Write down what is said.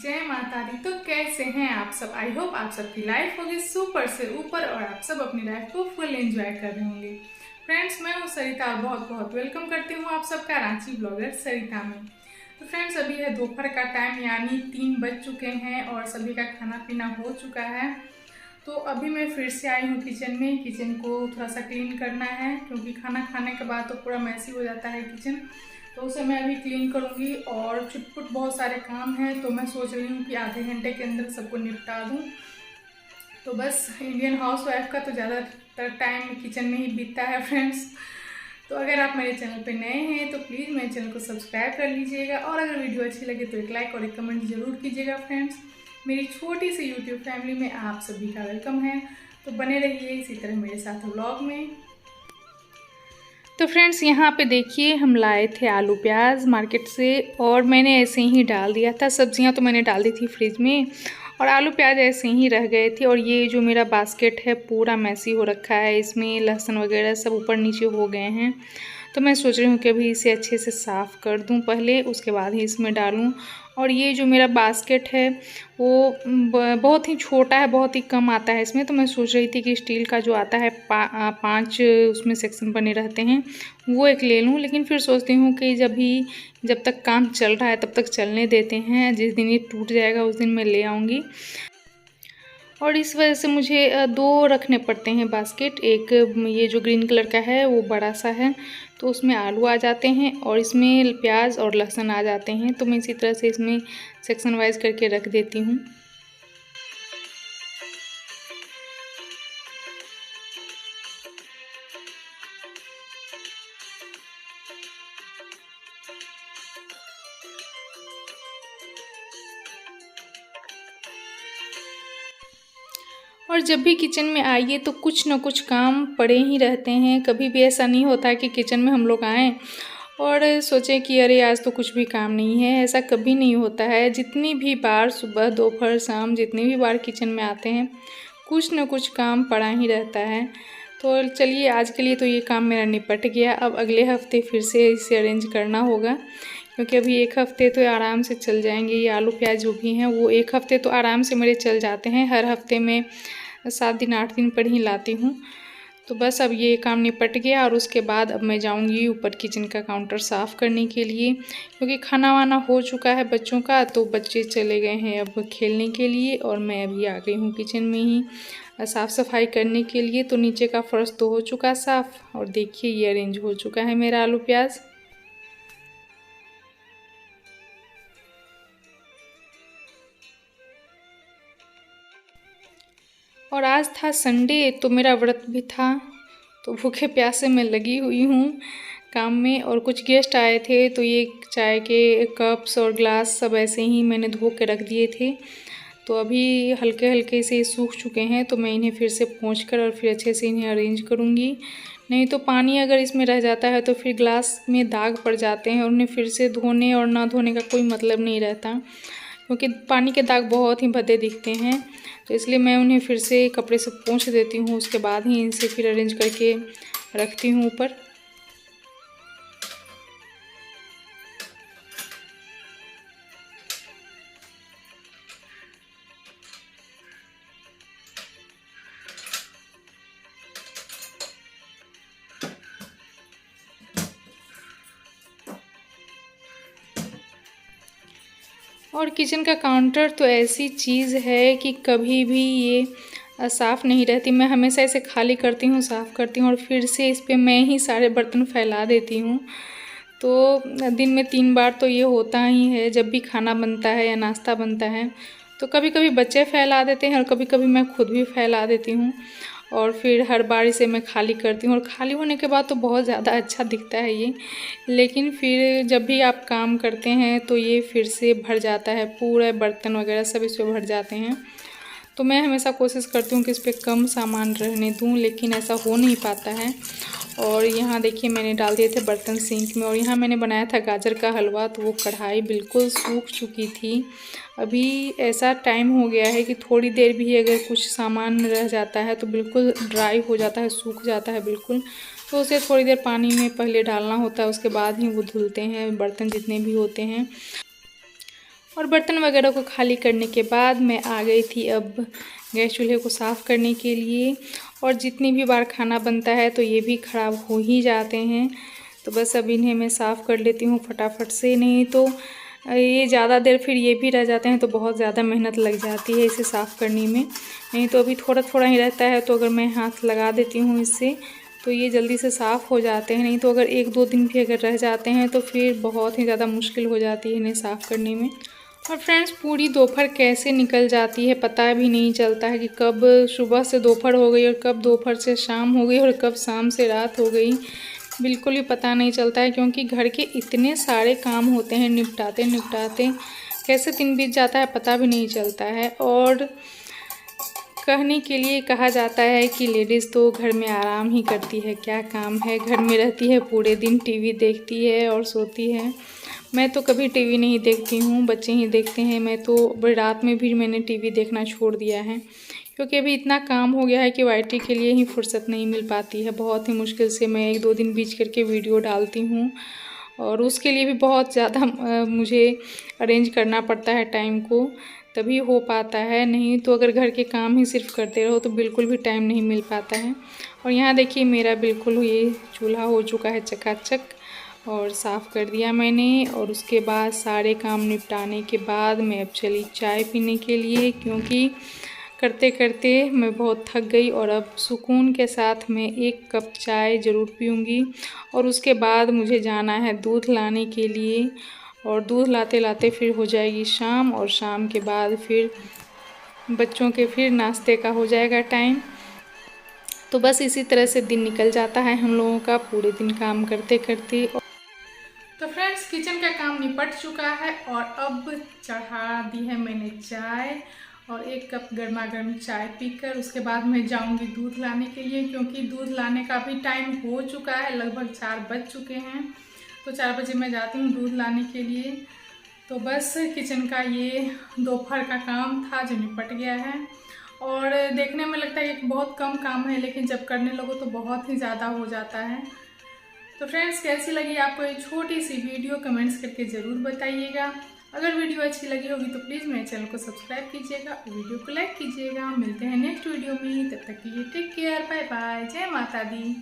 जय माता दी। तो कैसे हैं आप सब? आई होप आप सबकी लाइफ होगी सुपर से ऊपर और आप सब अपनी लाइफ को फुल एंजॉय कर रहे होंगे। फ्रेंड्स, मैं हूँ सरिता और बहुत बहुत वेलकम करती हूँ आप सबका रांची ब्लॉगर सरिता में। तो फ्रेंड्स, अभी है दोपहर का टाइम, यानी 3 बज चुके हैं और सभी का खाना पीना हो चुका है। तो अभी मैं फिर से आई हूँ किचन में। किचन को थोड़ा सा क्लीन करना है क्योंकि खाना खाने के बाद तो पूरा मैसी हो जाता है किचन, तो उसे मैं अभी क्लीन करूँगी। और छुटपुट बहुत सारे काम हैं, तो मैं सोच रही हूँ कि आधे घंटे के अंदर सबको निपटा दूँ। तो बस इंडियन हाउसवाइफ का तो ज़्यादातर टाइम किचन में ही बीतता है फ्रेंड्स। तो अगर आप मेरे चैनल पे नए हैं तो प्लीज़ मेरे चैनल को सब्सक्राइब कर लीजिएगा और अगर वीडियो अच्छी लगे तो एक लाइक और एक कमेंट ज़रूर कीजिएगा फ्रेंड्स। मेरी छोटी सी यूट्यूब फैमिली में आप सभी का वेलकम है, तो बने रहिए इसी तरह मेरे साथ व्लॉग में। तो फ्रेंड्स, यहाँ पे देखिए हम लाए थे आलू प्याज मार्केट से और मैंने ऐसे ही डाल दिया था। सब्जियाँ तो मैंने डाल दी थी फ्रिज में और आलू प्याज ऐसे ही रह गए थे। और ये जो मेरा बास्केट है पूरा मैसी हो रखा है, इसमें लहसुन वगैरह सब ऊपर नीचे हो गए हैं। तो मैं सोच रही हूँ कि अभी इसे अच्छे से साफ़ कर दूँ पहले, उसके बाद ही इसमें डालूँ। और ये जो मेरा बास्केट है वो बहुत ही छोटा है, बहुत ही कम आता है इसमें। तो मैं सोच रही थी कि स्टील का जो आता है 5 उसमें सेक्शन बने रहते हैं वो एक ले लूँ, लेकिन फिर सोचती हूँ कि जब तक काम चल रहा है तब तक चलने देते हैं। जिस दिन ये टूट जाएगा उस दिन मैं ले आऊँगी। और इस वजह से मुझे 2 रखने पड़ते हैं बास्केट। एक ये जो ग्रीन कलर का है वो बड़ा सा है, तो उसमें आलू आ जाते हैं और इसमें प्याज और लहसुन आ जाते हैं। तो मैं इसी तरह से इसमें सेक्शन वाइज करके रख देती हूँ। और जब भी किचन में आइए तो कुछ ना कुछ काम पड़े ही रहते हैं। कभी भी ऐसा नहीं होता कि किचन में हम लोग आएँ और सोचें कि अरे आज तो कुछ भी काम नहीं है। ऐसा कभी नहीं होता है। जितनी भी बार सुबह दोपहर शाम जितनी भी बार किचन में आते हैं कुछ ना कुछ काम पड़ा ही रहता है। तो चलिए, आज के लिए तो ये काम मेरा निपट गया। अब अगले हफ्ते फिर से इसे अरेंज करना होगा क्योंकि अभी 1 हफ्ते तो आराम से चल जाएंगे। ये आलू प्याज जो भी हैं वो 1 हफ्ते तो आराम से मेरे चल जाते हैं। हर हफ्ते में 7 दिन 8 दिन पर ही लाती हूँ। तो बस अब ये काम निपट गया और उसके बाद अब मैं जाऊँगी ऊपर किचन का काउंटर साफ़ करने के लिए, क्योंकि खाना वाना हो चुका है बच्चों का। तो बच्चे चले गए हैं अब खेलने के लिए और मैं अभी आ गई हूँ किचन में ही साफ़ सफाई करने के लिए। तो नीचे का फर्श तो हो चुका साफ़ और देखिए ये अरेंज हो चुका है मेरा आलू प्याज। और आज था संडे तो मेरा व्रत भी था, तो भूखे प्यासे मैं लगी हुई हूँ काम में। और कुछ गेस्ट आए थे तो ये चाय के कप्स और ग्लास सब ऐसे ही मैंने धो के रख दिए थे। तो अभी हल्के हल्के से सूख चुके हैं, तो मैं इन्हें फिर से पोंछ कर और फिर अच्छे से इन्हें अरेंज करूँगी। नहीं तो पानी अगर इसमें रह जाता है तो फिर ग्लास में दाग पड़ जाते हैं और उन्हें फिर से धोने और ना धोने का कोई मतलब नहीं रहता, क्योंकि पानी के दाग बहुत ही भद्दे दिखते हैं। तो इसलिए मैं उन्हें फिर से कपड़े से पोंछ देती हूँ, उसके बाद ही इनसे फिर अरेंज करके रखती हूँ ऊपर। और किचन का काउंटर तो ऐसी चीज़ है कि कभी भी ये साफ़ नहीं रहती। मैं हमेशा इसे खाली करती हूँ, साफ़ करती हूँ और फिर से इस पे मैं ही सारे बर्तन फैला देती हूँ। तो दिन में 3 बार तो ये होता ही है, जब भी खाना बनता है या नाश्ता बनता है। तो कभी कभी बच्चे फैला देते हैं और कभी कभी मैं खुद भी फैला देती हूँ और फिर हर बार इसे मैं खाली करती हूँ। और खाली होने के बाद तो बहुत ज़्यादा अच्छा दिखता है ये, लेकिन फिर जब भी आप काम करते हैं तो ये फिर से भर जाता है, पूरे बर्तन वगैरह सब इस पर भर जाते हैं। तो मैं हमेशा कोशिश करती हूँ कि इस पर कम सामान रहने दूँ, लेकिन ऐसा हो नहीं पाता है। और यहाँ देखिए मैंने डाल दिए थे बर्तन सिंक में। और यहाँ मैंने बनाया था गाजर का हलवा, तो वो कढ़ाई बिल्कुल सूख चुकी थी। अभी ऐसा टाइम हो गया है कि थोड़ी देर भी अगर कुछ सामान रह जाता है तो बिल्कुल ड्राई हो जाता है, सूख जाता है बिल्कुल। तो उसे थोड़ी देर पानी में पहले डालना होता है, उसके बाद ही वो धुलते हैं बर्तन जितने भी होते हैं। और बर्तन वगैरह को खाली करने के बाद मैं आ गई थी अब गैस चूल्हे को साफ़ करने के लिए। और जितनी भी बार खाना बनता है तो ये भी ख़राब हो ही जाते हैं, तो बस अब इन्हें मैं साफ़ कर लेती हूँ फटाफट से, नहीं तो ये ज़्यादा देर फिर ये भी रह जाते हैं तो बहुत ज़्यादा मेहनत लग जाती है इसे साफ़ करने में। नहीं तो अभी थोड़ा थोड़ा ही रहता है, तो अगर मैं हाथ लगा देती हूँ इससे तो ये जल्दी से साफ़ हो जाते हैं। नहीं तो अगर 1-2 दिन भी अगर रह जाते हैं तो फिर बहुत ही ज़्यादा मुश्किल हो जाती है इन्हें साफ़ करने में। और फ्रेंड्स, पूरी दोपहर कैसे निकल जाती है पता भी नहीं चलता है कि कब सुबह से दोपहर हो गई और कब दोपहर से शाम हो गई और कब शाम से रात हो गई, बिल्कुल भी पता नहीं चलता है। क्योंकि घर के इतने सारे काम होते हैं, निपटाते निपटाते कैसे दिन बीत जाता है पता भी नहीं चलता है। और कहने के लिए कहा जाता है कि लेडीज़ तो घर में आराम ही करती है, क्या काम है, घर में रहती है पूरे दिन, टीवी देखती है और सोती है। मैं तो कभी टीवी नहीं देखती हूँ, बच्चे ही देखते हैं। मैं तो रात में भी मैंने टीवी देखना छोड़ दिया है, क्योंकि अभी इतना काम हो गया है कि वाईटी के लिए ही फुर्सत नहीं मिल पाती है। बहुत ही मुश्किल से मैं 1-2 दिन बीच करके वीडियो डालती हूँ, और उसके लिए भी बहुत ज़्यादा मुझे अरेंज करना पड़ता है टाइम को, तभी हो पाता है। नहीं तो अगर घर के काम ही सिर्फ करते रहो तो बिल्कुल भी टाइम नहीं मिल पाता है। और यहाँ देखिए मेरा बिल्कुल ये चूल्हा हो चुका है चकाचक, और साफ़ कर दिया मैंने। और उसके बाद सारे काम निपटाने के बाद मैं अब चली चाय पीने के लिए, क्योंकि करते करते मैं बहुत थक गई और अब सुकून के साथ मैं 1 कप चाय ज़रूर पीऊँगी। और उसके बाद मुझे जाना है दूध लाने के लिए, और दूध लाते लाते फिर हो जाएगी शाम, और शाम के बाद फिर बच्चों के फिर नाश्ते का हो जाएगा टाइम। तो बस इसी तरह से दिन निकल जाता है हम लोगों का, पूरे दिन काम करते करते। तो फ्रेंड्स, किचन का काम निपट चुका है और अब चढ़ा दी है मैंने चाय, और 1 कप गर्मा गर्म चाय पीकर उसके बाद मैं जाऊंगी दूध लाने के लिए, क्योंकि दूध लाने का भी टाइम हो चुका है, लगभग 4 बज चुके हैं। तो 4 बजे मैं जाती हूँ दूध लाने के लिए। तो बस किचन का ये दोपहर का काम था जो निपट गया है। और देखने में लगता है कि बहुत कम काम है, लेकिन जब करने लगो तो बहुत ही ज़्यादा हो जाता है। तो फ्रेंड्स, कैसी लगी आपको ये छोटी सी वीडियो कमेंट्स करके ज़रूर बताइएगा। अगर वीडियो अच्छी लगी होगी तो प्लीज़ मेरे चैनल को सब्सक्राइब कीजिएगा और वीडियो को लाइक कीजिएगा। मिलते हैं नेक्स्ट वीडियो में, तब तक के लिए टेक केयर, बाय बाय, जय माता दी।